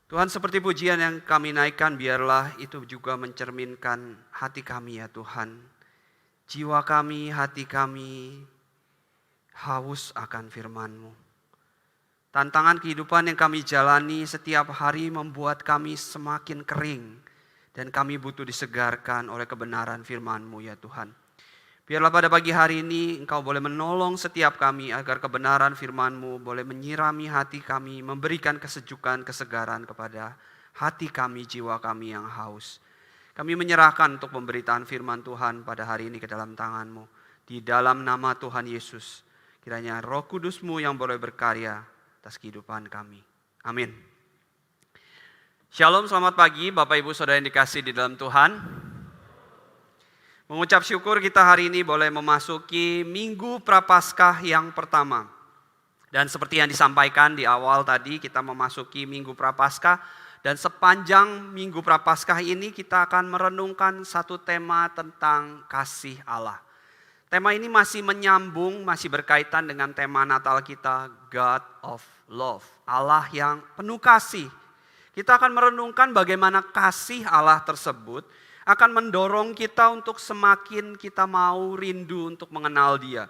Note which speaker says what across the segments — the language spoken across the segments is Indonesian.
Speaker 1: Tuhan, seperti pujian yang kami naikkan, biarlah itu juga mencerminkan hati kami ya Tuhan. Jiwa kami, hati kami haus akan firman-Mu. Tantangan kehidupan yang kami jalani setiap hari membuat kami semakin kering. Dan kami butuh disegarkan oleh kebenaran firman-Mu ya Tuhan. Biarlah pada pagi hari ini Engkau boleh menolong setiap kami agar kebenaran firman-Mu boleh menyirami hati kami, memberikan kesejukan, kesegaran kepada hati kami, jiwa kami yang haus. Kami menyerahkan untuk pemberitaan firman Tuhan pada hari ini ke dalam tangan-Mu. Di dalam nama Tuhan Yesus, kiranya Roh Kudus-Mu yang boleh berkarya atas kehidupan kami. Amin. Shalom, selamat pagi Bapak Ibu Saudara yang dikasihi di dalam Tuhan. Mengucap syukur kita hari ini boleh memasuki Minggu Prapaskah yang pertama. Dan seperti yang disampaikan di awal tadi, kita memasuki Minggu Prapaskah. Dan sepanjang Minggu Prapaskah ini kita akan merenungkan satu tema tentang kasih Allah. Tema ini masih menyambung, masih berkaitan dengan tema Natal kita, God of Love. Allah yang penuh kasih. Kita akan merenungkan bagaimana kasih Allah tersebut akan mendorong kita untuk semakin kita mau rindu untuk mengenal Dia.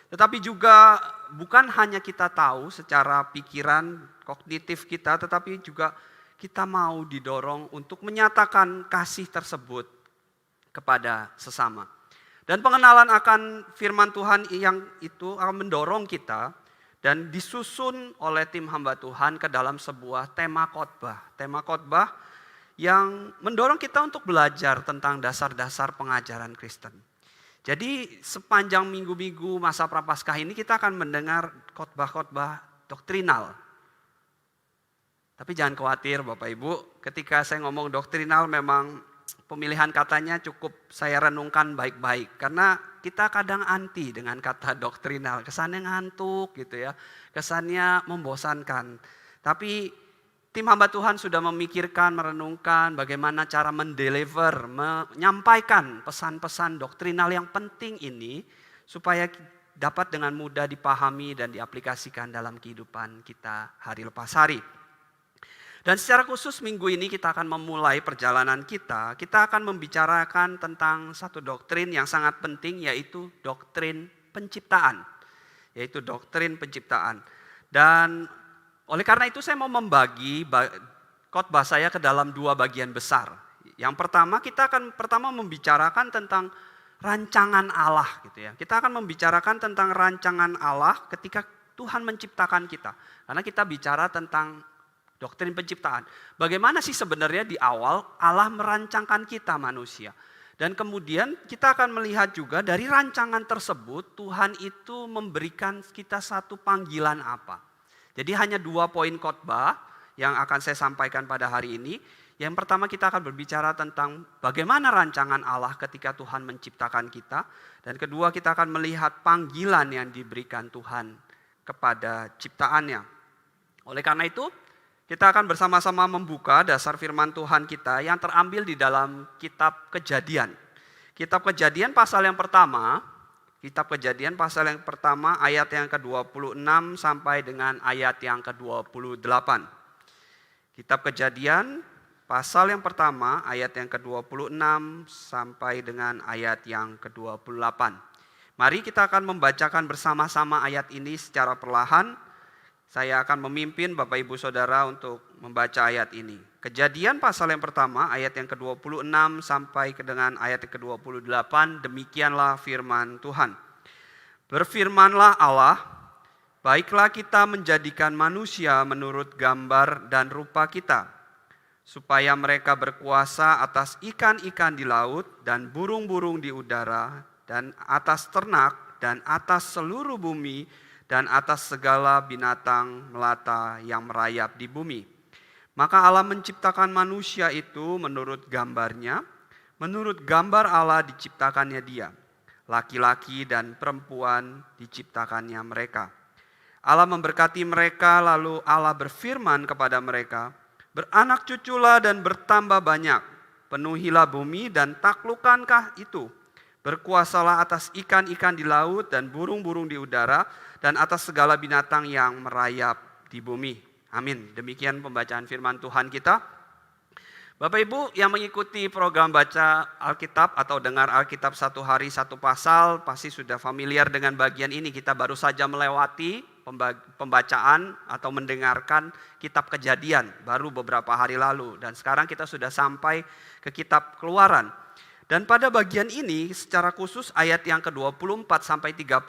Speaker 1: Tetapi juga bukan hanya kita tahu secara pikiran, kognitif kita, tetapi juga kita mau didorong untuk menyatakan kasih tersebut kepada sesama. Dan pengenalan akan firman Tuhan yang itu akan mendorong kita dan disusun oleh tim hamba Tuhan ke dalam sebuah tema khotbah. Tema khotbah yang mendorong kita untuk belajar tentang dasar-dasar pengajaran Kristen. Jadi sepanjang minggu-minggu masa Prapaskah ini kita akan mendengar khotbah-khotbah doktrinal. Tapi jangan khawatir Bapak Ibu, ketika saya ngomong doktrinal memang pemilihan katanya cukup saya renungkan baik-baik. Karena kita kadang anti dengan kata doktrinal, kesannya ngantuk gitu ya, kesannya membosankan. Tapi tim hamba Tuhan sudah memikirkan, merenungkan bagaimana cara mendeliver, menyampaikan pesan-pesan doktrinal yang penting ini supaya dapat dengan mudah dipahami dan diaplikasikan dalam kehidupan kita hari lepas hari. Dan secara khusus minggu ini kita akan memulai perjalanan kita akan membicarakan tentang satu doktrin yang sangat penting, yaitu doktrin penciptaan. Dan oleh karena itu saya mau membagi khotbah saya ke dalam dua bagian besar. Yang pertama kita akan membicarakan tentang rancangan Allah gitu ya. Kita akan membicarakan tentang rancangan Allah ketika Tuhan menciptakan kita. Karena kita bicara tentang doktrin penciptaan. Bagaimana sih sebenarnya di awal Allah merancangkan kita manusia. Dan kemudian kita akan melihat juga dari rancangan tersebut Tuhan itu memberikan kita satu panggilan apa. Jadi hanya 2 poin khotbah yang akan saya sampaikan pada hari ini. Yang pertama kita akan berbicara tentang bagaimana rancangan Allah ketika Tuhan menciptakan kita. Dan kedua kita akan melihat panggilan yang diberikan Tuhan kepada ciptaannya. Oleh karena itu kita akan bersama-sama membuka dasar firman Tuhan kita yang terambil di dalam kitab Kejadian. Kitab Kejadian pasal yang pertama. Kitab Kejadian pasal yang pertama ayat yang ke-26 sampai dengan ayat yang ke-28. Kitab Kejadian pasal yang pertama ayat yang ke-26 sampai dengan ayat yang ke-28. Mari kita akan membacakan bersama-sama ayat ini secara perlahan. Saya akan memimpin Bapak Ibu Saudara untuk membaca ayat ini. Kejadian pasal yang pertama ayat yang ke-26 sampai dengan ayat yang ke-28, demikianlah firman Tuhan. Berfirmanlah Allah, baiklah kita menjadikan manusia menurut gambar dan rupa kita, supaya mereka berkuasa atas ikan-ikan di laut dan burung-burung di udara, dan atas ternak, dan atas seluruh bumi, dan atas segala binatang melata yang merayap di bumi. Maka Allah menciptakan manusia itu menurut gambarnya, menurut gambar Allah diciptakannya dia. Laki-laki dan perempuan diciptakannya mereka. Allah memberkati mereka, lalu Allah berfirman kepada mereka, beranak cuculah dan bertambah banyak, penuhilah bumi dan taklukankah itu. Berkuasalah atas ikan-ikan di laut dan burung-burung di udara, dan atas segala binatang yang merayap di bumi. Amin. Demikian pembacaan firman Tuhan kita. Bapak Ibu yang mengikuti program baca Alkitab atau dengar Alkitab satu hari satu pasal pasti sudah familiar dengan bagian ini. Kita baru saja melewati pembacaan atau mendengarkan kitab Kejadian baru beberapa hari lalu. Dan sekarang kita sudah sampai ke kitab Keluaran. Dan pada bagian ini secara khusus ayat yang ke-24 sampai 31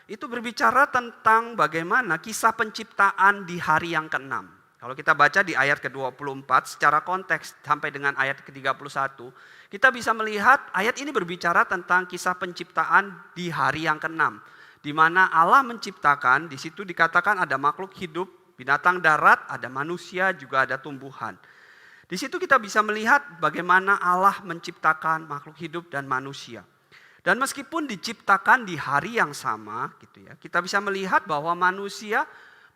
Speaker 1: itu berbicara tentang bagaimana kisah penciptaan di hari yang ke-6. Kalau kita baca di ayat ke-24 secara konteks sampai dengan ayat ke-31, kita bisa melihat ayat ini berbicara tentang kisah penciptaan di hari yang ke-6. Di mana Allah menciptakan, di situ dikatakan ada makhluk hidup, binatang darat, ada manusia, juga ada tumbuhan. Di situ kita bisa melihat bagaimana Allah menciptakan makhluk hidup dan manusia. Dan meskipun diciptakan di hari yang sama, gitu ya, kita bisa melihat bahwa manusia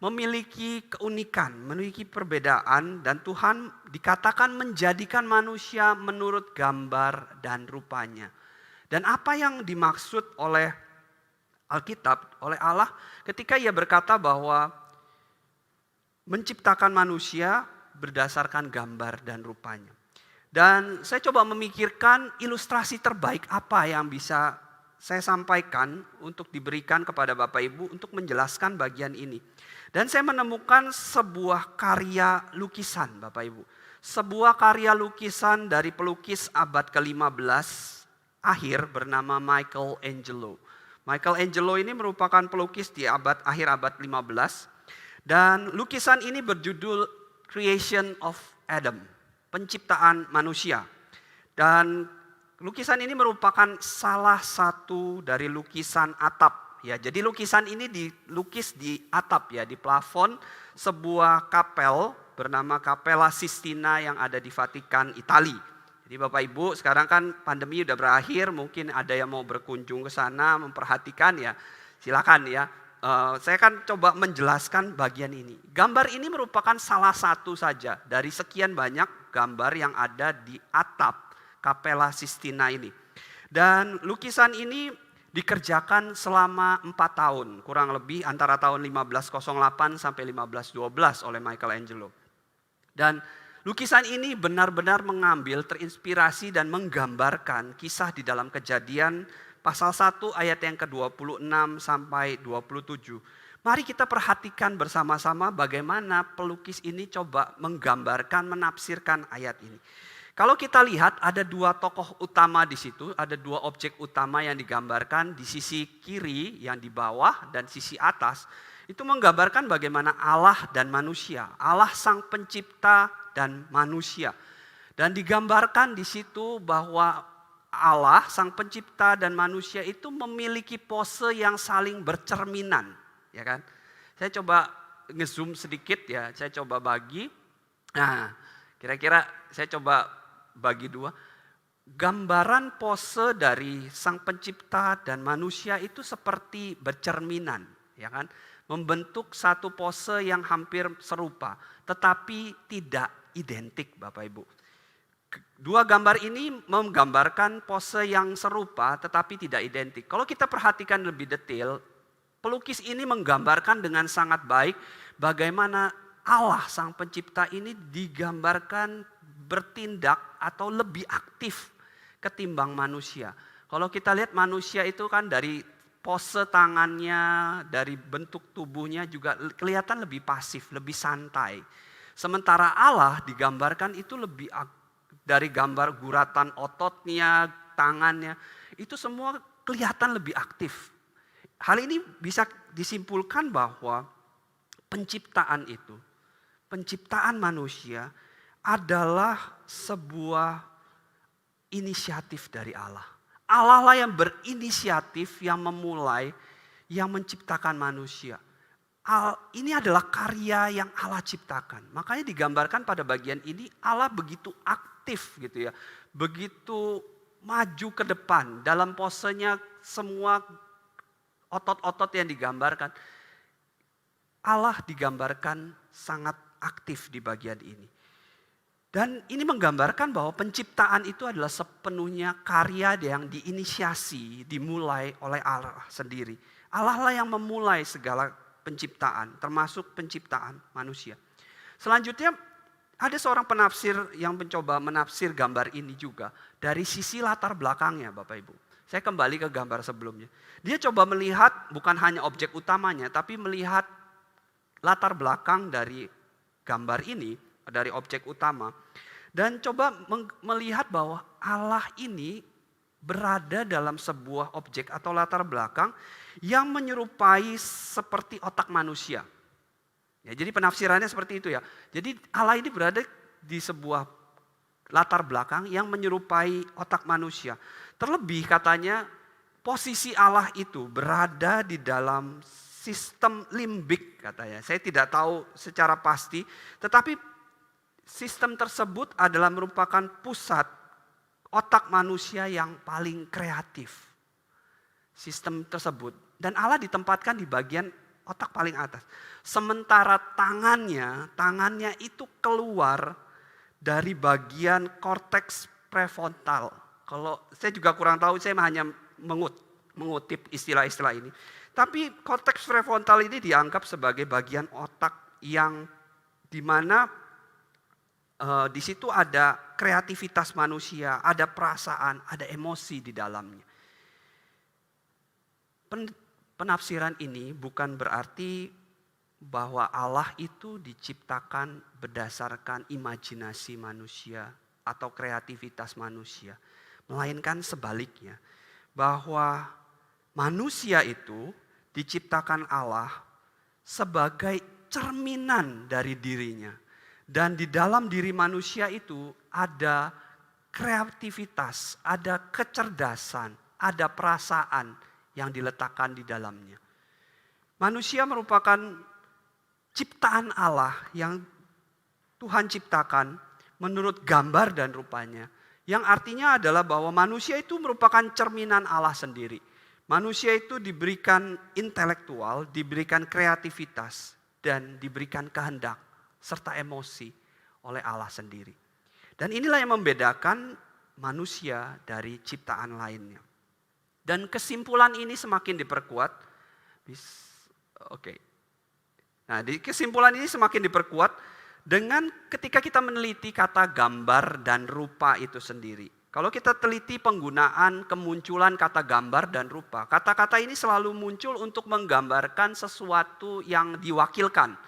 Speaker 1: memiliki keunikan, memiliki perbedaan, dan Tuhan dikatakan menjadikan manusia menurut gambar dan rupanya. Dan apa yang dimaksud oleh Alkitab, oleh Allah ketika ia berkata bahwa menciptakan manusia berdasarkan gambar dan rupanya. Dan saya coba memikirkan ilustrasi terbaik apa yang bisa saya sampaikan untuk diberikan kepada Bapak Ibu untuk menjelaskan bagian ini. Dan saya menemukan sebuah karya lukisan Bapak Ibu. Sebuah karya lukisan dari pelukis abad ke-15 akhir bernama Michelangelo. Michelangelo ini merupakan pelukis di akhir abad 15. Dan lukisan ini berjudul Creation of Adam, penciptaan manusia. Dan lukisan ini merupakan salah satu dari lukisan atap. Ya, jadi lukisan ini dilukis di atap ya, di plafon sebuah kapel bernama Cappella Sistina yang ada di Vatikan, Italia. Jadi Bapak Ibu sekarang kan pandemi udah berakhir, mungkin ada yang mau berkunjung ke sana memperhatikan ya, silakan ya. Saya akan coba menjelaskan bagian ini. Gambar ini merupakan salah satu saja dari sekian banyak gambar yang ada di atap Cappella Sistina ini. Dan lukisan ini dikerjakan selama 4 tahun, kurang lebih antara tahun 1508 sampai 1512 oleh Michelangelo. Dan lukisan ini benar-benar mengambil, terinspirasi dan menggambarkan kisah di dalam Kejadian pasal 1 ayat yang ke-26 sampai 27. Mari kita perhatikan bersama-sama bagaimana pelukis ini coba menggambarkan, menafsirkan ayat ini. Kalau kita lihat ada 2 tokoh utama di situ, ada 2 objek utama yang digambarkan di sisi kiri yang di bawah dan sisi atas. Itu menggambarkan bagaimana Allah dan manusia, Allah sang pencipta dan manusia. Dan digambarkan di situ bahwa Allah sang pencipta dan manusia itu memiliki pose yang saling bercerminan, ya kan? Saya coba ngezoom sedikit ya, saya coba bagi. Nah, kira-kira saya coba bagi 2. Gambaran pose dari sang pencipta dan manusia itu seperti bercerminan, ya kan? Membentuk satu pose yang hampir serupa, tetapi tidak identik Bapak Ibu. 2 gambar ini menggambarkan pose yang serupa tetapi tidak identik. Kalau kita perhatikan lebih detail, pelukis ini menggambarkan dengan sangat baik bagaimana Allah sang pencipta ini digambarkan bertindak atau lebih aktif ketimbang manusia. Kalau kita lihat manusia itu kan dari pose tangannya, dari bentuk tubuhnya juga kelihatan lebih pasif, lebih santai. Sementara Allah digambarkan itu lebih dari gambar guratan ototnya, tangannya, itu semua kelihatan lebih aktif. Hal ini bisa disimpulkan bahwa penciptaan itu, penciptaan manusia adalah sebuah inisiatif dari Allah. Allah lah yang berinisiatif, yang memulai, yang menciptakan manusia. Ini adalah karya yang Allah ciptakan. Makanya digambarkan pada bagian ini Allah begitu aktif gitu ya. Begitu maju ke depan dalam posenya, semua otot-otot yang digambarkan. Allah digambarkan sangat aktif di bagian ini. Dan ini menggambarkan bahwa penciptaan itu adalah sepenuhnya karya yang diinisiasi, dimulai oleh Allah sendiri. Allah lah yang memulai segala penciptaan, termasuk penciptaan manusia. Selanjutnya ada seorang penafsir yang mencoba menafsir gambar ini juga dari sisi latar belakangnya Bapak Ibu. Saya kembali ke gambar sebelumnya. Dia coba melihat bukan hanya objek utamanya, tapi melihat latar belakang dari gambar ini, dari objek utama. Dan coba melihat bahwa Allah ini berada dalam sebuah objek atau latar belakang yang menyerupai seperti otak manusia. Ya, jadi penafsirannya seperti itu ya. Jadi Allah ini berada di sebuah latar belakang yang menyerupai otak manusia. Terlebih katanya posisi Allah itu berada di dalam sistem limbik katanya. Saya tidak tahu secara pasti, tetapi sistem tersebut adalah merupakan pusat otak manusia yang paling kreatif. Sistem tersebut. Dan Allah ditempatkan di bagian otak paling atas. Sementara tangannya itu keluar dari bagian korteks prefrontal. Kalau saya juga kurang tahu, saya hanya mengutip istilah-istilah ini. Tapi korteks prefrontal ini dianggap sebagai bagian otak yang dimana di situ ada kreativitas manusia, ada perasaan, ada emosi di dalamnya. Penafsiran ini bukan berarti bahwa Allah itu diciptakan berdasarkan imajinasi manusia atau kreativitas manusia. Melainkan sebaliknya, bahwa manusia itu diciptakan Allah sebagai cerminan dari dirinya. Dan di dalam diri manusia itu ada kreativitas, ada kecerdasan, ada perasaan yang diletakkan di dalamnya. Manusia merupakan ciptaan Allah yang Tuhan ciptakan menurut gambar dan rupanya. Yang artinya adalah bahwa manusia itu merupakan cerminan Allah sendiri. Manusia itu diberikan intelektual, diberikan kreativitas, dan diberikan kehendak serta emosi oleh Allah sendiri. Dan inilah yang membedakan manusia dari ciptaan lainnya. Dan kesimpulan ini semakin diperkuat. Nah, kesimpulan ini semakin diperkuat dengan ketika kita meneliti kata gambar dan rupa itu sendiri. Kalau kita teliti penggunaan kemunculan kata gambar dan rupa, kata-kata ini selalu muncul untuk menggambarkan sesuatu yang diwakilkan.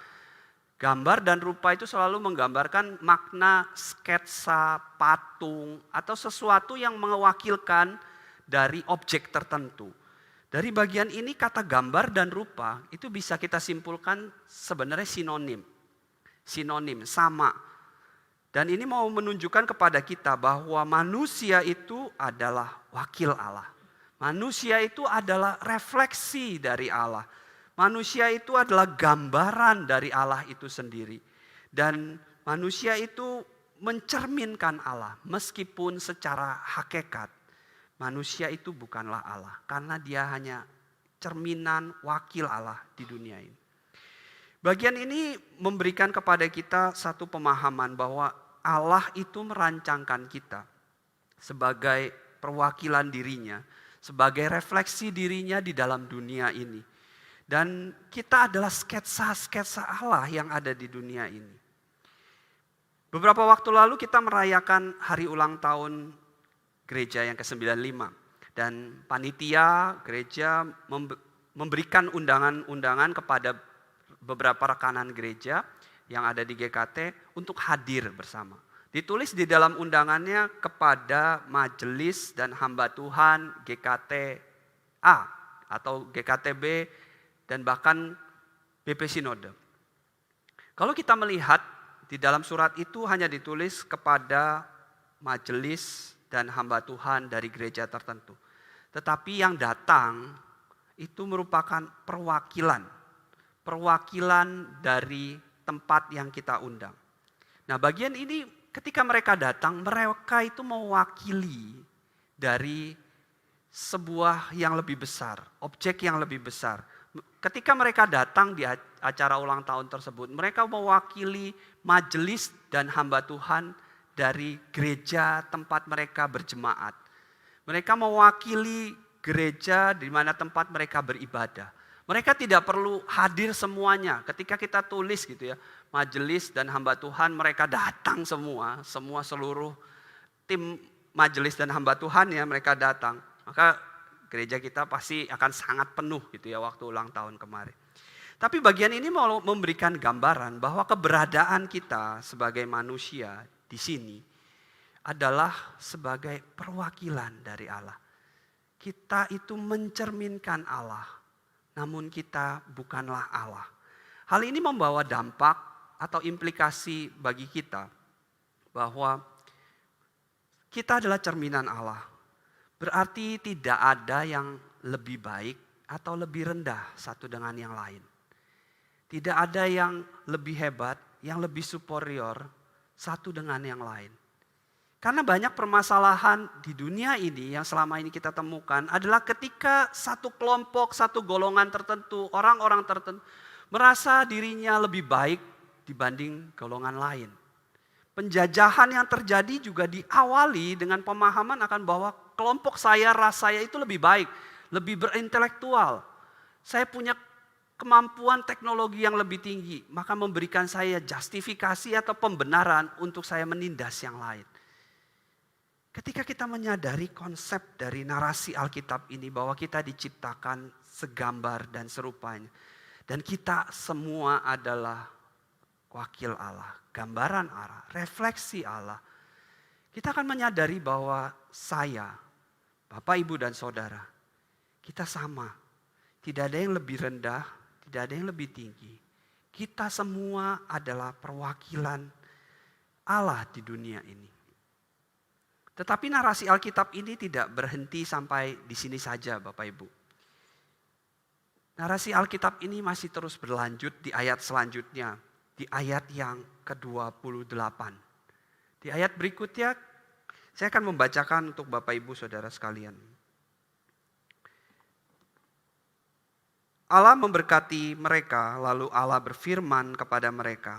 Speaker 1: Gambar dan rupa itu selalu menggambarkan makna sketsa, patung, atau sesuatu yang mewakilkan dari objek tertentu. Dari bagian ini kata gambar dan rupa itu bisa kita simpulkan sebenarnya sinonim, sama. Dan ini mau menunjukkan kepada kita bahwa manusia itu adalah wakil Allah. Manusia itu adalah refleksi dari Allah. Manusia itu adalah gambaran dari Allah itu sendiri. Dan manusia itu mencerminkan Allah meskipun secara hakikat manusia itu bukanlah Allah, karena dia hanya cerminan wakil Allah di dunia ini. Bagian ini memberikan kepada kita satu pemahaman bahwa Allah itu merancangkan kita sebagai perwakilan dirinya, sebagai refleksi dirinya di dalam dunia ini. Dan kita adalah sketsa-sketsa Allah yang ada di dunia ini. Beberapa waktu lalu kita merayakan hari ulang tahun gereja yang ke-95 dan panitia gereja memberikan undangan-undangan kepada beberapa rekanan gereja yang ada di GKT untuk hadir bersama. Ditulis di dalam undangannya kepada majelis dan hamba Tuhan GKT A atau GKTB dan bahkan BP Sinode. Kalau kita melihat di dalam surat itu hanya ditulis kepada majelis dan hamba Tuhan dari gereja tertentu. Tetapi yang datang itu merupakan perwakilan dari tempat yang kita undang. Nah, bagian ini ketika mereka datang, mereka itu mewakili dari sebuah yang lebih besar, objek yang lebih besar. Ketika mereka datang di acara ulang tahun tersebut, mereka mewakili majelis dan hamba Tuhan dari gereja tempat mereka berjemaat. Mereka mewakili gereja di mana tempat mereka beribadah. Mereka tidak perlu hadir semuanya. Ketika kita tulis gitu ya, majelis dan hamba Tuhan mereka datang semua seluruh tim majelis dan hamba Tuhan ya mereka datang. Maka gereja kita pasti akan sangat penuh gitu ya waktu ulang tahun kemarin. Tapi bagian ini mau memberikan gambaran bahwa keberadaan kita sebagai manusia di sini adalah sebagai perwakilan dari Allah. Kita itu mencerminkan Allah, namun kita bukanlah Allah. Hal ini membawa dampak atau implikasi bagi kita bahwa kita adalah cerminan Allah. Berarti tidak ada yang lebih baik atau lebih rendah satu dengan yang lain. Tidak ada yang lebih hebat, yang lebih superior satu dengan yang lain. Karena banyak permasalahan di dunia ini yang selama ini kita temukan adalah ketika satu kelompok, satu golongan tertentu, orang-orang tertentu merasa dirinya lebih baik dibanding golongan lain. Penjajahan yang terjadi juga diawali dengan pemahaman akan bahwa kelompok saya, ras saya itu lebih baik, lebih berintelektual. Saya punya kemampuan teknologi yang lebih tinggi, maka memberikan saya justifikasi atau pembenaran untuk saya menindas yang lain. Ketika kita menyadari konsep dari narasi Alkitab ini bahwa kita diciptakan segambar dan serupanya. Dan kita semua adalah wakil Allah, gambaran Allah, refleksi Allah. Kita akan menyadari bahwa saya, Bapak, Ibu, dan Saudara, kita sama. Tidak ada yang lebih rendah, tidak ada yang lebih tinggi. Kita semua adalah perwakilan Allah di dunia ini. Tetapi narasi Alkitab ini tidak berhenti sampai di sini saja Bapak Ibu. Narasi Alkitab ini masih terus berlanjut di ayat selanjutnya. Di ayat yang ke-28. Di ayat berikutnya saya akan membacakan untuk Bapak Ibu Saudara sekalian. Allah memberkati mereka lalu Allah berfirman kepada mereka.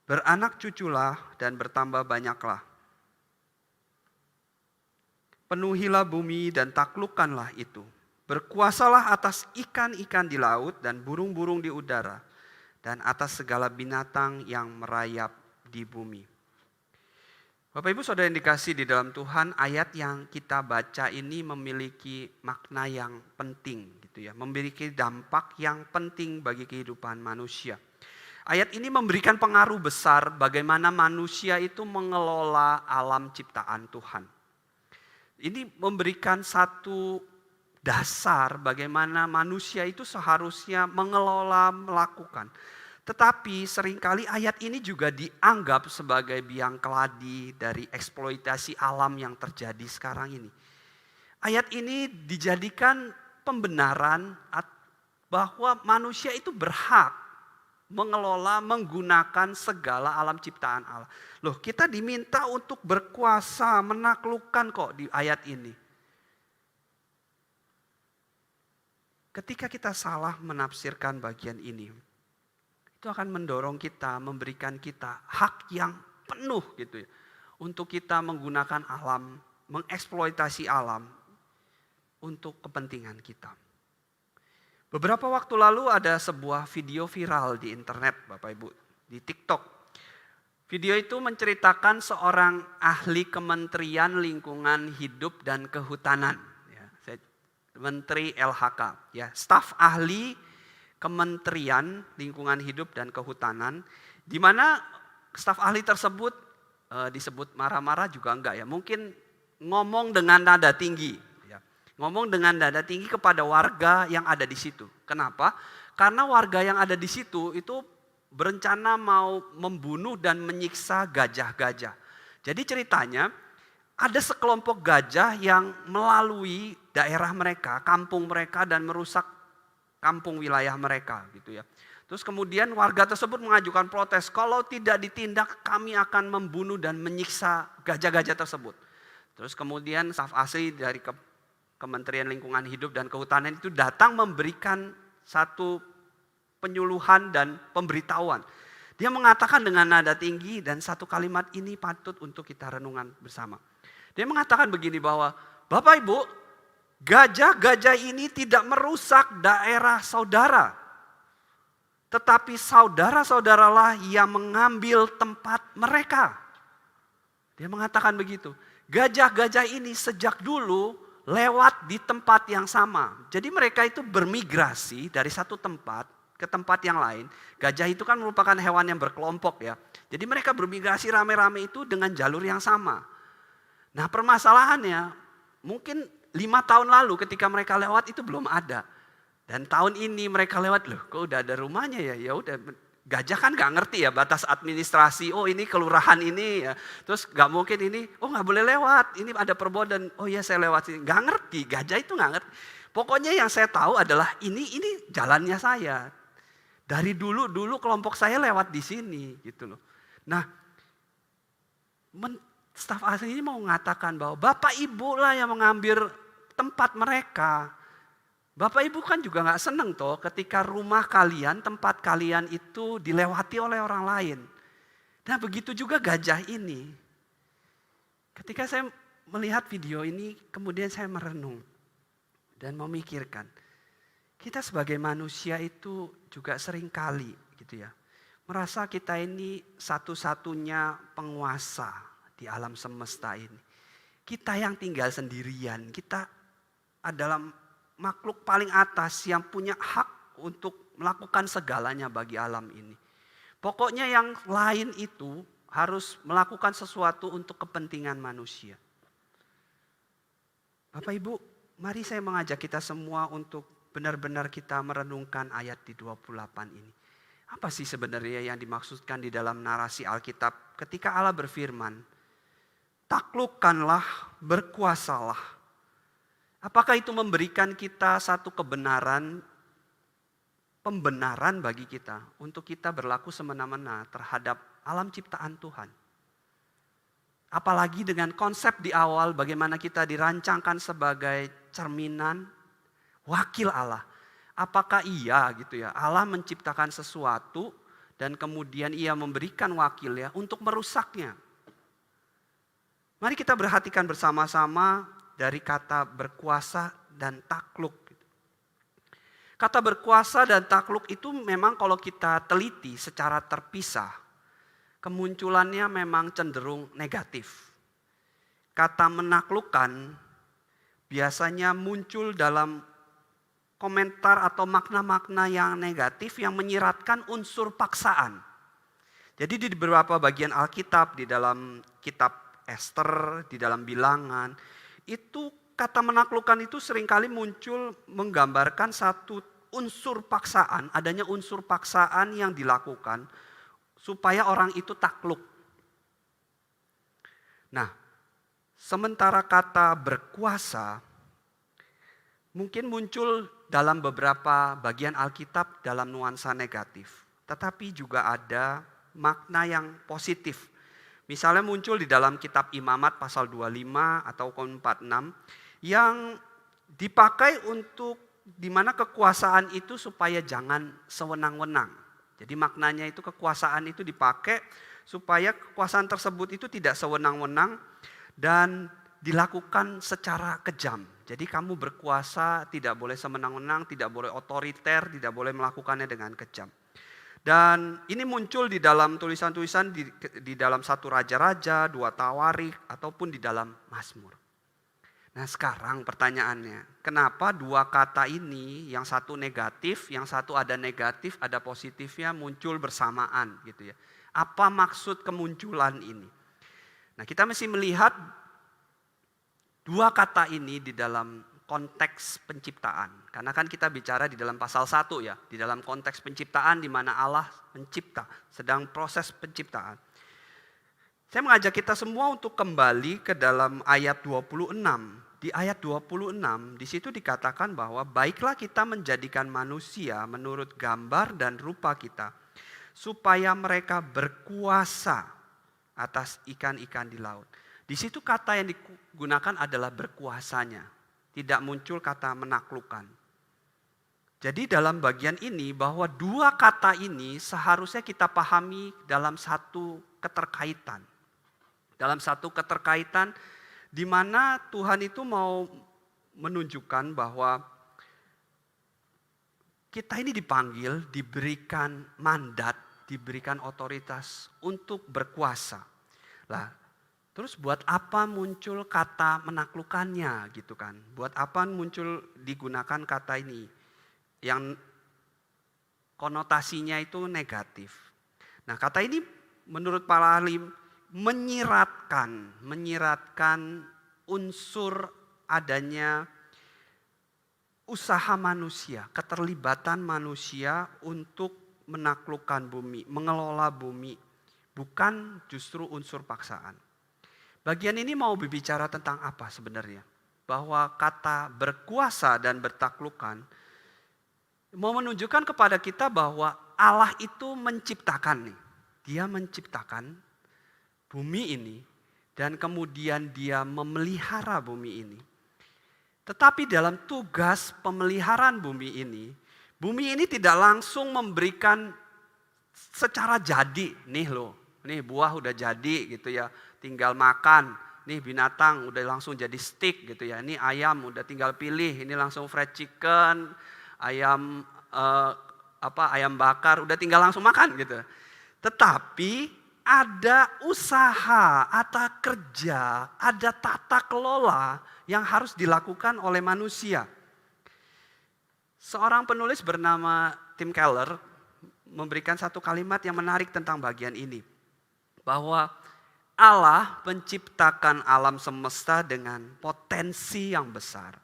Speaker 1: Beranak cuculah dan bertambah banyaklah. Penuhilah bumi dan taklukkanlah itu. Berkuasalah atas ikan-ikan di laut dan burung-burung di udara. Dan atas segala binatang yang merayap di bumi. Bapak Ibu Saudara yang dikasih di dalam Tuhan, ayat yang kita baca ini memiliki makna yang penting gitu ya. Memiliki dampak yang penting bagi kehidupan manusia. Ayat ini memberikan pengaruh besar bagaimana manusia itu mengelola alam ciptaan Tuhan. Ini memberikan satu dasar bagaimana manusia itu seharusnya mengelola, melakukan. Tetapi seringkali ayat ini juga dianggap sebagai biang keladi dari eksploitasi alam yang terjadi sekarang ini. Ayat ini dijadikan pembenaran bahwa manusia itu berhak mengelola, menggunakan segala alam ciptaan Allah. Loh, kita diminta untuk berkuasa, menaklukkan kok di ayat ini. Ketika kita salah menafsirkan bagian ini, itu akan mendorong kita, memberikan kita hak yang penuh gitu ya. Untuk kita menggunakan alam, mengeksploitasi alam untuk kepentingan kita. Beberapa waktu lalu ada sebuah video viral di internet Bapak Ibu, di TikTok. Video itu menceritakan seorang ahli Kementerian Lingkungan Hidup dan Kehutanan. Ya, Menteri LHK, ya, staf ahli Kementerian Lingkungan Hidup dan Kehutanan, di mana staf ahli tersebut disebut marah-marah juga enggak ya, mungkin ngomong dengan nada tinggi. Ngomong dengan nada tinggi kepada warga yang ada di situ. Kenapa? Karena warga yang ada di situ itu berencana mau membunuh dan menyiksa gajah-gajah. Jadi ceritanya ada sekelompok gajah yang melalui daerah mereka, kampung mereka dan merusak kampung wilayah mereka gitu ya. Terus kemudian warga tersebut mengajukan protes, kalau tidak ditindak kami akan membunuh dan menyiksa gajah-gajah tersebut. Terus kemudian staf ahli dari Kementerian Lingkungan Hidup dan Kehutanan itu datang memberikan satu penyuluhan dan pemberitahuan. Dia mengatakan dengan nada tinggi dan satu kalimat ini patut untuk kita renungan bersama. Dia mengatakan begini bahwa Bapak Ibu, Gajah-gajah ini tidak merusak daerah saudara, tetapi saudara-saudaralah yang mengambil tempat mereka. Dia mengatakan begitu. Gajah-gajah ini sejak dulu lewat di tempat yang sama. Jadi mereka itu bermigrasi dari satu tempat ke tempat yang lain. Gajah itu kan merupakan hewan yang berkelompok ya. Jadi mereka bermigrasi rame-rame itu dengan jalur yang sama. Nah permasalahannya mungkin 5 tahun lalu ketika mereka lewat itu belum ada. Dan tahun ini mereka lewat, loh kok udah ada rumahnya ya, ya udah. Gajah kan gak ngerti ya batas administrasi, oh ini kelurahan ini ya. Terus gak mungkin ini, oh gak boleh lewat, ini ada perbodan, oh iya saya lewat sini. Gak ngerti, gajah itu gak ngerti. Pokoknya yang saya tahu adalah ini jalannya saya. Dari dulu kelompok saya lewat di sini gitu loh. Nah, staf asli ini mau mengatakan bahwa Bapak Ibu lah yang mengambil tempat mereka. Bapak Ibu kan juga gak seneng toh ketika rumah kalian, tempat kalian itu dilewati oleh orang lain. Nah begitu juga gajah ini. Ketika saya melihat video ini, kemudian saya merenung dan memikirkan. Kita sebagai manusia itu juga sering kali gitu ya. Merasa kita ini satu-satunya penguasa di alam semesta ini. Kita yang tinggal sendirian, kita adalah makhluk paling atas yang punya hak untuk melakukan segalanya bagi alam ini. Pokoknya yang lain itu harus melakukan sesuatu untuk kepentingan manusia. Bapak Ibu, mari saya mengajak kita semua untuk benar-benar kita merenungkan ayat di 28 ini. Apa sih sebenarnya yang dimaksudkan di dalam narasi Alkitab ketika Allah berfirman, taklukkanlah, berkuasalah. Apakah itu memberikan kita satu pembenaran bagi kita untuk kita berlaku semena-mena terhadap alam ciptaan Tuhan? Apalagi dengan konsep di awal bagaimana kita dirancangkan sebagai cerminan wakil Allah. Apakah iya gitu ya, Allah menciptakan sesuatu dan kemudian ia memberikan wakilnya untuk merusaknya? Mari kita perhatikan bersama-sama dari kata berkuasa dan takluk. Kata berkuasa dan takluk itu memang kalau kita teliti secara terpisah, kemunculannya memang cenderung negatif. Kata menaklukkan biasanya muncul dalam komentar atau makna-makna yang negatif yang menyiratkan unsur paksaan. Jadi di beberapa bagian Alkitab, di dalam kitab Ester, di dalam Bilangan, itu kata menaklukkan itu seringkali muncul menggambarkan satu unsur paksaan, adanya unsur paksaan yang dilakukan supaya orang itu takluk. Nah, sementara kata berkuasa mungkin muncul dalam beberapa bagian Alkitab dalam nuansa negatif, tetapi juga ada makna yang positif. Misalnya muncul di dalam kitab Imamat pasal 25 atau 46 yang dipakai untuk di mana kekuasaan itu supaya jangan sewenang-wenang. Jadi maknanya itu kekuasaan itu dipakai supaya kekuasaan tersebut itu tidak sewenang-wenang dan dilakukan secara kejam. Jadi kamu berkuasa tidak boleh sewenang-wenang, tidak boleh otoriter, tidak boleh melakukannya dengan kejam. Dan ini muncul di dalam tulisan-tulisan di dalam satu Raja-Raja, 2 Tawarik, ataupun di dalam Mazmur. Nah sekarang pertanyaannya, kenapa 2 kata ini, yang satu negatif, yang satu ada negatif, ada positifnya muncul bersamaan gitu ya. Apa maksud kemunculan ini? Nah kita mesti melihat 2 kata ini di dalam konteks penciptaan. Karena kan kita bicara di dalam pasal 1 ya, di dalam konteks penciptaan di mana Allah mencipta, sedang proses penciptaan. Saya mengajak kita semua untuk kembali ke dalam ayat 26. Di ayat 26 di situ dikatakan bahwa baiklah kita menjadikan manusia menurut gambar dan rupa kita supaya mereka berkuasa atas ikan-ikan di laut. Di situ kata yang digunakan adalah berkuasanya. Tidak muncul kata menaklukkan. Jadi dalam bagian ini bahwa 2 kata ini seharusnya kita pahami dalam satu keterkaitan. Dalam satu keterkaitan di mana Tuhan itu mau menunjukkan bahwa kita ini dipanggil, diberikan mandat, diberikan otoritas untuk berkuasa. Lah, terus buat apa muncul kata menaklukkannya gitu kan? Buat apa muncul digunakan kata ini yang konotasinya itu negatif. Nah, kata ini menurut para ahli menyiratkan unsur adanya usaha manusia, keterlibatan manusia untuk menaklukkan bumi, mengelola bumi, bukan justru unsur paksaan. Bagian ini mau berbicara tentang apa sebenarnya? Bahwa kata berkuasa dan bertaklukan mau menunjukkan kepada kita bahwa Allah itu menciptakan nih. Dia menciptakan bumi ini dan kemudian dia memelihara bumi ini. Tetapi dalam tugas pemeliharaan bumi ini tidak langsung memberikan secara jadi, nih loh, nih buah udah jadi gitu ya, tinggal makan, nih binatang udah langsung jadi steak gitu ya, ini ayam udah tinggal pilih, ini langsung fried chicken, ayam ayam bakar udah tinggal langsung makan gitu. Tetapi ada usaha, ada kerja, ada tata kelola yang harus dilakukan oleh manusia. Seorang penulis bernama Tim Keller memberikan satu kalimat yang menarik tentang bagian ini. Bahwa Allah menciptakan alam semesta dengan potensi yang besar.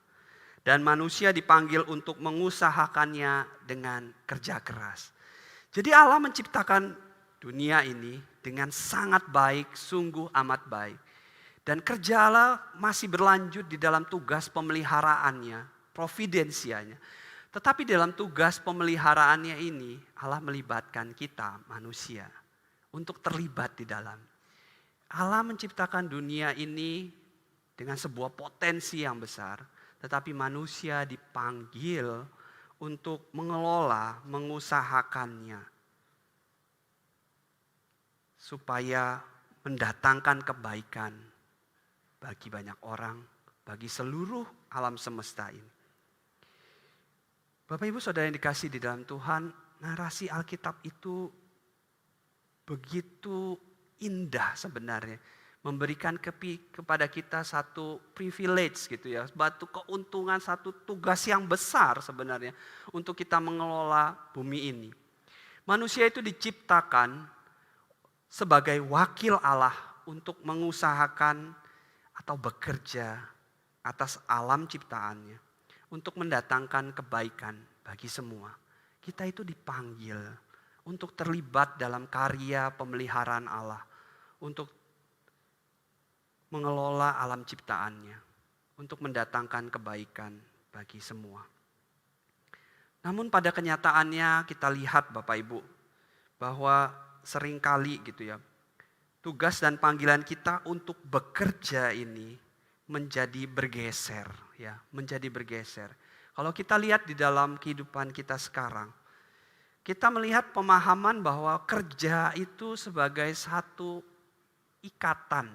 Speaker 1: Dan manusia dipanggil untuk mengusahakannya dengan kerja keras. Jadi Allah menciptakan dunia ini dengan sangat baik, sungguh amat baik. Dan kerja Allah masih berlanjut di dalam tugas pemeliharaannya, providensianya. Tetapi dalam tugas pemeliharaannya ini, Allah melibatkan kita manusia untuk terlibat di dalam. Allah menciptakan dunia ini dengan sebuah potensi yang besar. Tetapi manusia dipanggil untuk mengelola, mengusahakannya. Supaya mendatangkan kebaikan bagi banyak orang, bagi seluruh alam semesta ini. Bapak Ibu Saudara yang dikasihi di dalam Tuhan, narasi Alkitab itu begitu indah sebenarnya. Memberikan kepada kita satu privilege gitu ya, satu keuntungan, satu tugas yang besar sebenarnya untuk kita mengelola bumi ini. Manusia itu diciptakan sebagai wakil Allah untuk mengusahakan atau bekerja atas alam ciptaannya untuk mendatangkan kebaikan bagi semua. Kita itu dipanggil untuk terlibat dalam karya pemeliharaan Allah, untuk mengelola alam ciptaannya, untuk mendatangkan kebaikan bagi semua. Namun pada kenyataannya kita lihat Bapak Ibu, bahwa seringkali gitu ya, tugas dan panggilan kita untuk bekerja ini menjadi bergeser ya, menjadi bergeser. Kalau kita lihat di dalam kehidupan kita sekarang, kita melihat pemahaman bahwa kerja itu sebagai satu ikatan,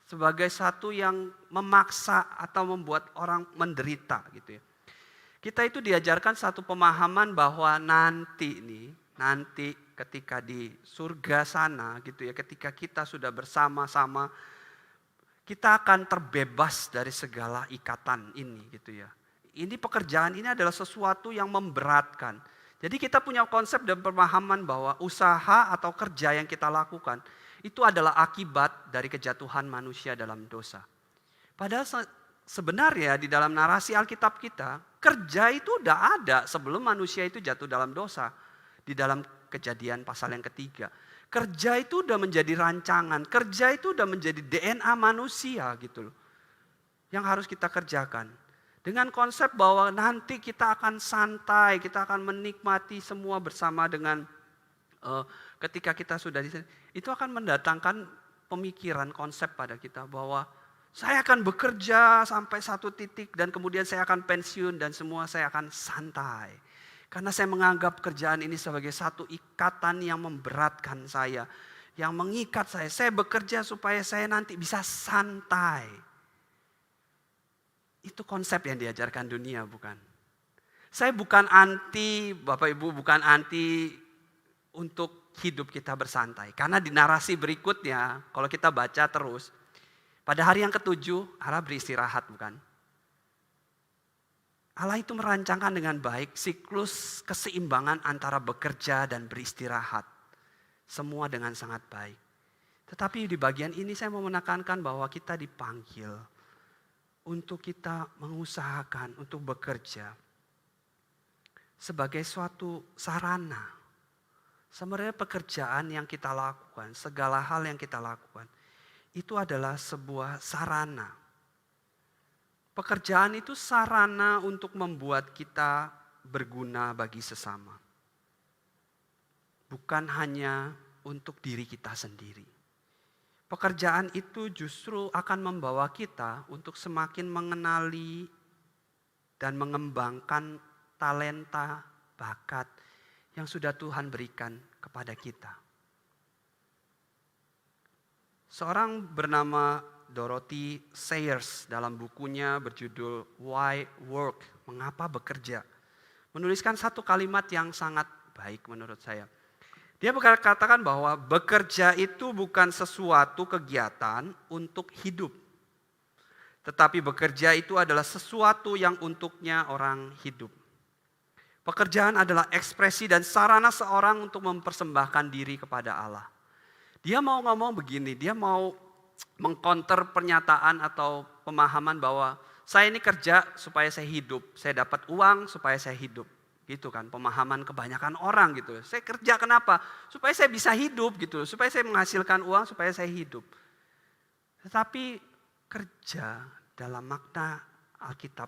Speaker 1: sebagai satu yang memaksa atau membuat orang menderita gitu ya. Kita itu diajarkan satu pemahaman bahwa nanti ketika di surga sana gitu ya, ketika kita sudah bersama-sama, kita akan terbebas dari segala ikatan ini gitu ya. Ini pekerjaan ini adalah sesuatu yang memberatkan. Jadi kita punya konsep dan pemahaman bahwa usaha atau kerja yang kita lakukan itu adalah akibat dari kejatuhan manusia dalam dosa. Padahal sebenarnya di dalam narasi Alkitab kita, kerja itu udah ada sebelum manusia itu jatuh dalam dosa. Di dalam Kejadian pasal yang ketiga. Kerja itu udah menjadi rancangan, kerja itu udah menjadi DNA manusia gitu loh. Yang harus kita kerjakan. Dengan konsep bahwa nanti kita akan santai, kita akan menikmati semua bersama dengan ketika kita sudah di sini. Itu akan mendatangkan pemikiran konsep pada kita bahwa saya akan bekerja sampai satu titik dan kemudian saya akan pensiun dan semua saya akan santai. Karena saya menganggap kerjaan ini sebagai satu ikatan yang memberatkan saya. Yang mengikat saya. Saya bekerja supaya saya nanti bisa santai. Itu konsep yang diajarkan dunia, bukan? Saya bukan anti, Bapak Ibu, bukan anti untuk hidup kita bersantai. Karena di narasi berikutnya, kalau kita baca terus, pada hari yang ketujuh, Allah beristirahat, bukan? Allah itu merancangkan dengan baik siklus keseimbangan antara bekerja dan beristirahat. Semua dengan sangat baik. Tetapi di bagian ini saya mau menekankan bahwa kita dipanggil untuk kita mengusahakan untuk bekerja sebagai suatu sarana. Sebenarnya pekerjaan yang kita lakukan, segala hal yang kita lakukan, itu adalah sebuah sarana. Pekerjaan itu sarana untuk membuat kita berguna bagi sesama. Bukan hanya untuk diri kita sendiri. Pekerjaan itu justru akan membawa kita untuk semakin mengenali dan mengembangkan talenta, bakat yang sudah Tuhan berikan kepada kita. Seorang bernama Dorothy Sayers dalam bukunya berjudul Why Work? Mengapa bekerja? Menuliskan satu kalimat yang sangat baik menurut saya. Dia berkatakan bahwa bekerja itu bukan sesuatu kegiatan untuk hidup. Tetapi bekerja itu adalah sesuatu yang untuknya orang hidup. Pekerjaan adalah ekspresi dan sarana seorang untuk mempersembahkan diri kepada Allah. Dia mau ngomong begini, dia mau mengcounter pernyataan atau pemahaman bahwa saya ini kerja supaya saya hidup, saya dapat uang supaya saya hidup. Gitu kan, pemahaman kebanyakan orang gitu. Saya kerja kenapa? Supaya saya bisa hidup gitu, supaya saya menghasilkan uang, supaya saya hidup. Tetapi kerja dalam makna Alkitab,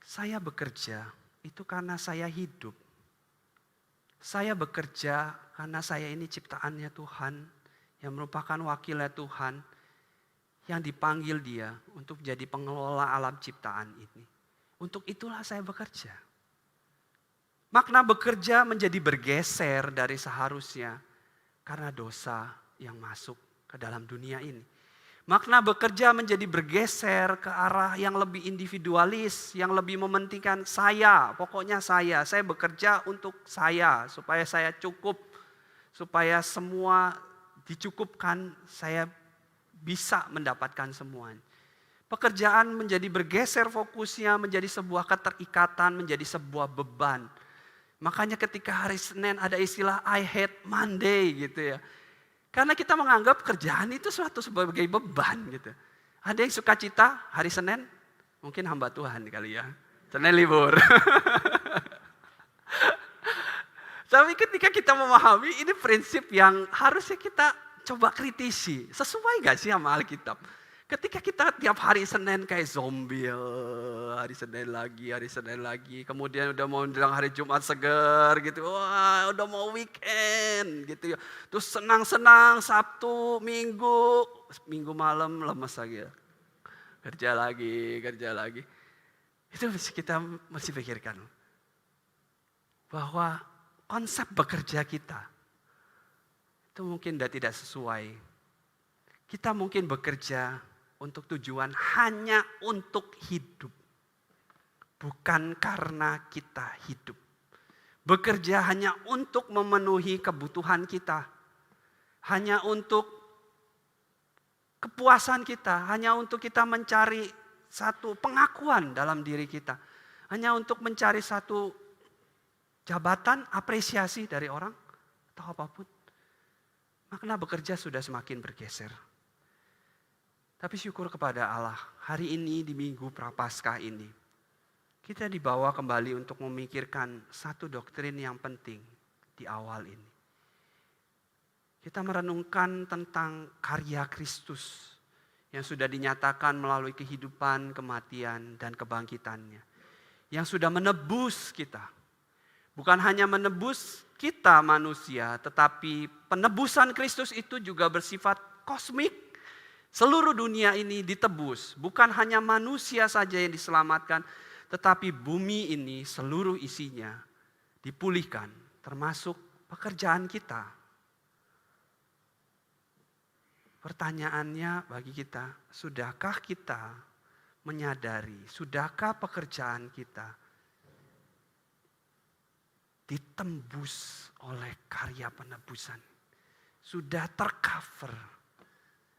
Speaker 1: saya bekerja itu karena saya hidup. Saya bekerja karena saya ini ciptaannya Tuhan, yang merupakan wakilnya Tuhan, yang dipanggil Dia untuk jadi pengelola alam ciptaan ini. Untuk itulah saya bekerja. Makna bekerja menjadi bergeser dari seharusnya karena dosa yang masuk ke dalam dunia ini. Makna bekerja menjadi bergeser ke arah yang lebih individualis, yang lebih mementingkan saya, pokoknya saya bekerja untuk saya, supaya saya cukup, supaya semua dicukupkan, saya bisa mendapatkan semuanya. Pekerjaan menjadi bergeser fokusnya menjadi sebuah keterikatan, menjadi sebuah beban. Makanya ketika hari Senin ada istilah I hate Monday gitu ya. Karena kita menganggap kerjaan itu suatu sebagai beban gitu. Ada yang suka cita hari Senin, mungkin hamba Tuhan kali ya. Senin libur. Tapi ketika kita memahami ini prinsip yang harusnya kita coba kritisi. Sesuai gak sih sama Alkitab? Ketika kita tiap hari Senin kayak zombie, hari Senin lagi, kemudian udah mau menjelang hari Jumat seger gitu, wah udah mau weekend gitu ya. Terus senang-senang Sabtu, Minggu malam lemes lagi ya. Kerja lagi. Itu kita mesti pikirkan. Bahwa konsep bekerja kita itu mungkin tidak sesuai. Kita mungkin bekerja untuk tujuan hanya untuk hidup. Bukan karena kita hidup. Bekerja hanya untuk memenuhi kebutuhan kita. Hanya untuk kepuasan kita. Hanya untuk kita mencari satu pengakuan dalam diri kita. Hanya untuk mencari satu jabatan, apresiasi dari orang. Atau apapun. Makna bekerja sudah semakin bergeser. Tapi syukur kepada Allah, hari ini di Minggu Prapaskah ini, kita dibawa kembali untuk memikirkan satu doktrin yang penting di awal ini. Kita merenungkan tentang karya Kristus yang sudah dinyatakan melalui kehidupan, kematian, dan kebangkitannya. Yang sudah menebus kita. Bukan hanya menebus kita manusia, tetapi penebusan Kristus itu juga bersifat kosmik. Seluruh dunia ini ditebus, bukan hanya manusia saja yang diselamatkan, tetapi bumi ini seluruh isinya dipulihkan, termasuk pekerjaan kita. Pertanyaannya bagi kita, sudahkah kita menyadari, sudahkah pekerjaan kita ditembus oleh karya penebusan? Sudah tercover?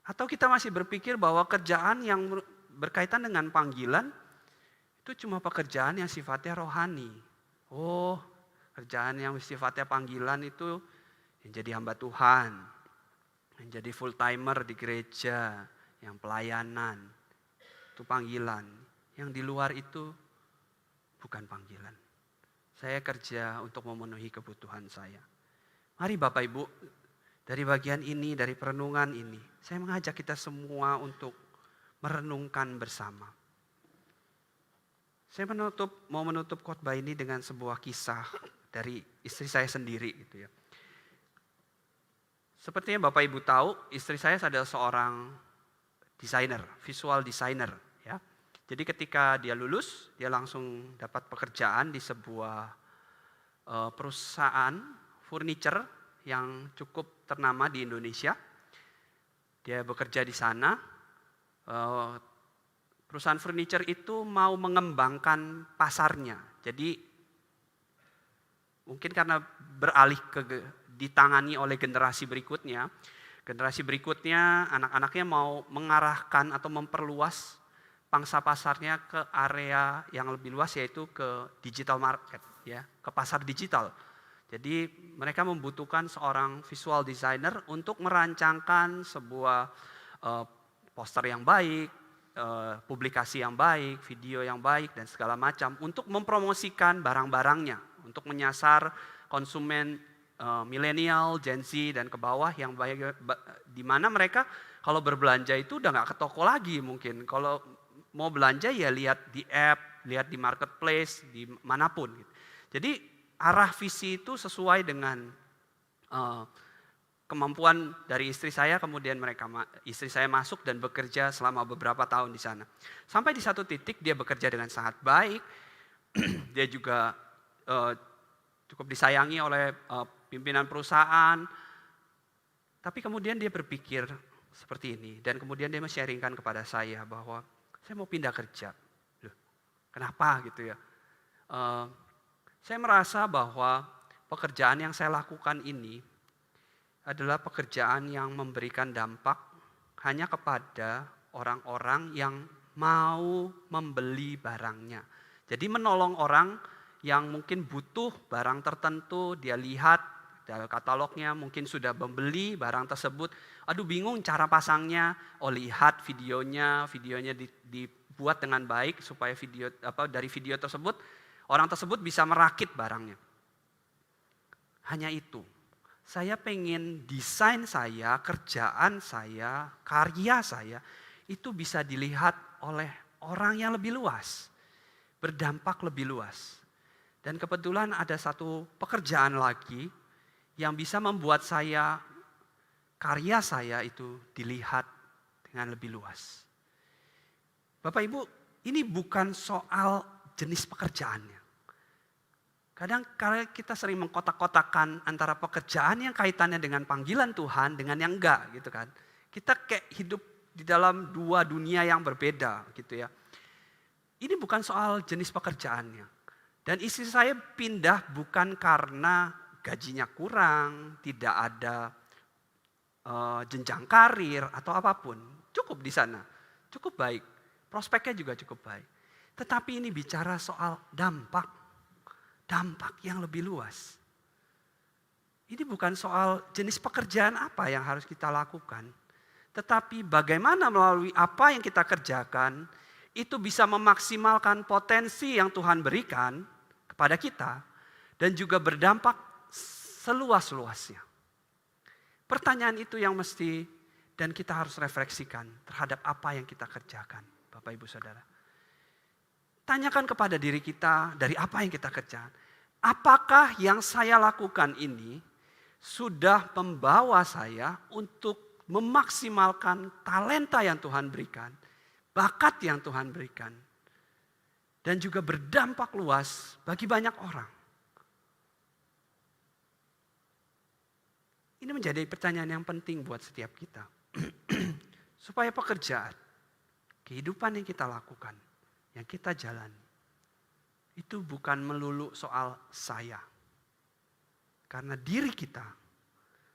Speaker 1: Atau kita masih berpikir bahwa kerjaan yang berkaitan dengan panggilan itu cuma pekerjaan yang sifatnya rohani. Oh, kerjaan yang sifatnya panggilan itu yang jadi hamba Tuhan, yang jadi full timer di gereja, yang pelayanan, itu panggilan. Yang di luar itu bukan panggilan. Saya kerja untuk memenuhi kebutuhan saya. Mari Bapak Ibu, dari bagian ini, dari perenungan ini, saya mengajak kita semua untuk merenungkan bersama. Saya mau menutup khotbah ini dengan sebuah kisah dari istri saya sendiri gitu ya. Sepertinya Bapak Ibu tahu, istri saya adalah seorang desainer, visual designer ya. Jadi ketika dia lulus, dia langsung dapat pekerjaan di sebuah perusahaan furniture yang cukup ternama di Indonesia. Dia bekerja di sana. Perusahaan furniture itu mau mengembangkan pasarnya. Jadi mungkin karena beralih ditangani oleh generasi berikutnya. Generasi berikutnya anak-anaknya mau mengarahkan atau memperluas pangsa pasarnya ke area yang lebih luas, yaitu ke digital market ya, ke pasar digital. Jadi mereka membutuhkan seorang visual designer untuk merancangkan sebuah poster yang baik, publikasi yang baik, video yang baik dan segala macam untuk mempromosikan barang-barangnya, untuk menyasar konsumen milenial, Gen Z dan ke bawah yang baik, di mana mereka kalau berbelanja itu udah nggak ke toko lagi mungkin. Kalau mau belanja ya lihat di app, lihat di marketplace, di manapun. Gitu. Jadi arah visi itu sesuai dengan kemampuan dari istri saya, kemudian istri saya masuk dan bekerja selama beberapa tahun di sana. Sampai di satu titik dia bekerja dengan sangat baik, dia juga cukup disayangi oleh pimpinan perusahaan. Tapi kemudian dia berpikir seperti ini, dan kemudian dia men-sharingkan kepada saya bahwa saya mau pindah kerja. Loh, kenapa gitu ya? Saya merasa bahwa pekerjaan yang saya lakukan ini adalah pekerjaan yang memberikan dampak hanya kepada orang-orang yang mau membeli barangnya. Jadi menolong orang yang mungkin butuh barang tertentu, dia lihat dalam katalognya mungkin sudah membeli barang tersebut, aduh bingung cara pasangnya, lihat videonya dibuat dengan baik supaya dari video tersebut orang tersebut bisa merakit barangnya. Hanya itu. Saya pengen desain saya, kerjaan saya, karya saya itu bisa dilihat oleh orang yang lebih luas, berdampak lebih luas. Dan kebetulan ada satu pekerjaan lagi yang bisa membuat karya saya itu dilihat dengan lebih luas. Bapak Ibu, ini bukan soal jenis pekerjaannya. Kadang kita sering mengkotak-kotakan antara pekerjaan yang kaitannya dengan panggilan Tuhan dengan yang enggak gitu kan. Kita kayak hidup di dalam dua dunia yang berbeda gitu ya. Ini bukan soal jenis pekerjaannya. Dan istri saya pindah bukan karena gajinya kurang, tidak ada jenjang karir atau apapun. Cukup di sana, cukup baik. Prospeknya juga cukup baik. Tetapi ini bicara soal dampak yang lebih luas. Ini bukan soal jenis pekerjaan apa yang harus kita lakukan, tetapi bagaimana melalui apa yang kita kerjakan, itu bisa memaksimalkan potensi yang Tuhan berikan kepada kita, dan juga berdampak seluas-luasnya. Pertanyaan itu yang mesti dan kita harus refleksikan terhadap apa yang kita kerjakan, Bapak Ibu Saudara. Tanyakan kepada diri kita dari apa yang kita kerjakan. Apakah yang saya lakukan ini sudah membawa saya untuk memaksimalkan talenta yang Tuhan berikan, bakat yang Tuhan berikan, dan juga berdampak luas bagi banyak orang. Ini menjadi pertanyaan yang penting buat setiap kita. Supaya pekerjaan kehidupan yang kita lakukan, yang kita jalani, itu bukan melulu soal saya. Karena diri kita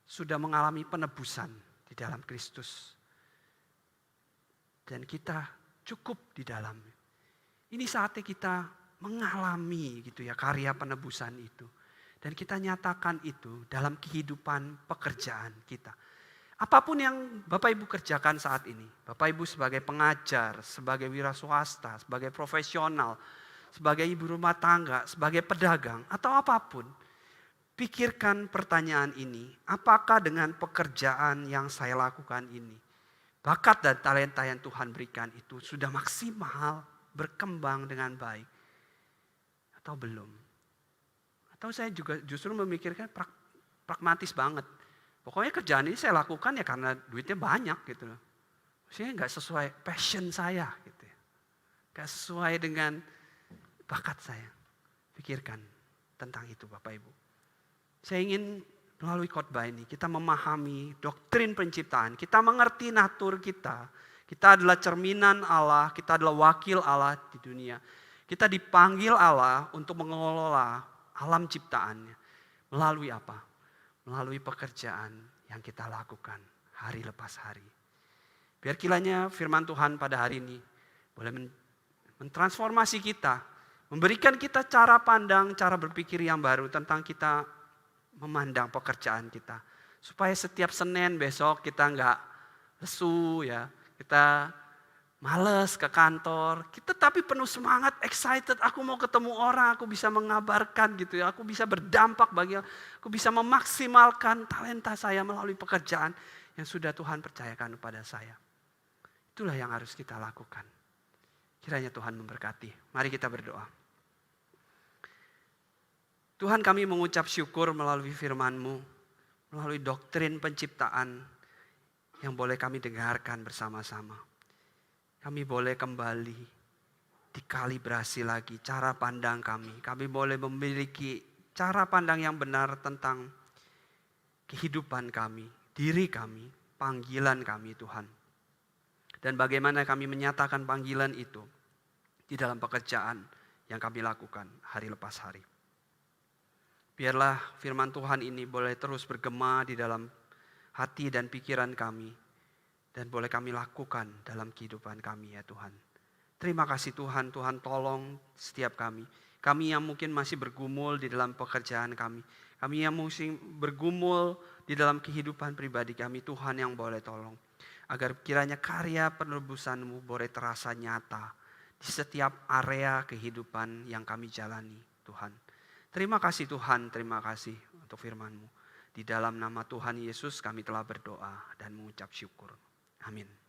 Speaker 1: sudah mengalami penebusan di dalam Kristus. Dan kita cukup di dalamnya. Ini saatnya kita mengalami gitu ya karya penebusan itu. Dan kita nyatakan itu dalam kehidupan pekerjaan kita. Apapun yang Bapak Ibu kerjakan saat ini. Bapak Ibu sebagai pengajar, sebagai wira swasta, sebagai profesional, sebagai ibu rumah tangga, sebagai pedagang, atau apapun. Pikirkan pertanyaan ini, apakah dengan pekerjaan yang saya lakukan ini, bakat dan talenta yang Tuhan berikan itu sudah maksimal, berkembang dengan baik, atau belum? Atau saya juga justru memikirkan pragmatis banget. Pokoknya kerjaan ini saya lakukan ya karena duitnya banyak gitu loh. Maksudnya gak sesuai passion saya gitu ya. Gak sesuai dengan bakat saya. Pikirkan tentang itu Bapak Ibu. Saya ingin melalui khotbah ini kita memahami doktrin penciptaan. Kita mengerti natur kita. Kita adalah cerminan Allah, kita adalah wakil Allah di dunia. Kita dipanggil Allah untuk mengelola alam ciptaannya. Melalui apa? Melalui pekerjaan yang kita lakukan hari lepas hari. Biar kiranya firman Tuhan pada hari ini boleh mentransformasi kita. Memberikan kita cara pandang, cara berpikir yang baru tentang kita memandang pekerjaan kita. Supaya setiap Senin besok kita enggak lesu ya. Kita males ke kantor. Kita tapi penuh semangat, excited. Aku mau ketemu orang, aku bisa mengabarkan gitu ya. Aku bisa berdampak bagi, aku bisa memaksimalkan talenta saya melalui pekerjaan yang sudah Tuhan percayakan kepada saya. Itulah yang harus kita lakukan. Kiranya Tuhan memberkati. Mari kita berdoa. Tuhan kami mengucap syukur melalui firman-Mu, melalui doktrin penciptaan yang boleh kami dengarkan bersama-sama. Kami boleh kembali dikalibrasi lagi cara pandang kami. Kami boleh memiliki cara pandang yang benar tentang kehidupan kami, diri kami, panggilan kami Tuhan. Dan bagaimana kami menyatakan panggilan itu di dalam pekerjaan yang kami lakukan hari lepas hari. Biarlah firman Tuhan ini boleh terus bergema di dalam hati dan pikiran kami. Dan boleh kami lakukan dalam kehidupan kami ya Tuhan. Terima kasih Tuhan, Tuhan tolong setiap kami. Kami yang mungkin masih bergumul di dalam pekerjaan kami. Kami yang mungkin bergumul di dalam kehidupan pribadi kami. Tuhan yang boleh tolong. Agar kiranya karya penebusan-Mu boleh terasa nyata di setiap area kehidupan yang kami jalani Tuhan. Terima kasih Tuhan, terima kasih untuk firman-Mu. Di dalam nama Tuhan Yesus kami telah berdoa dan mengucap syukur. Amin.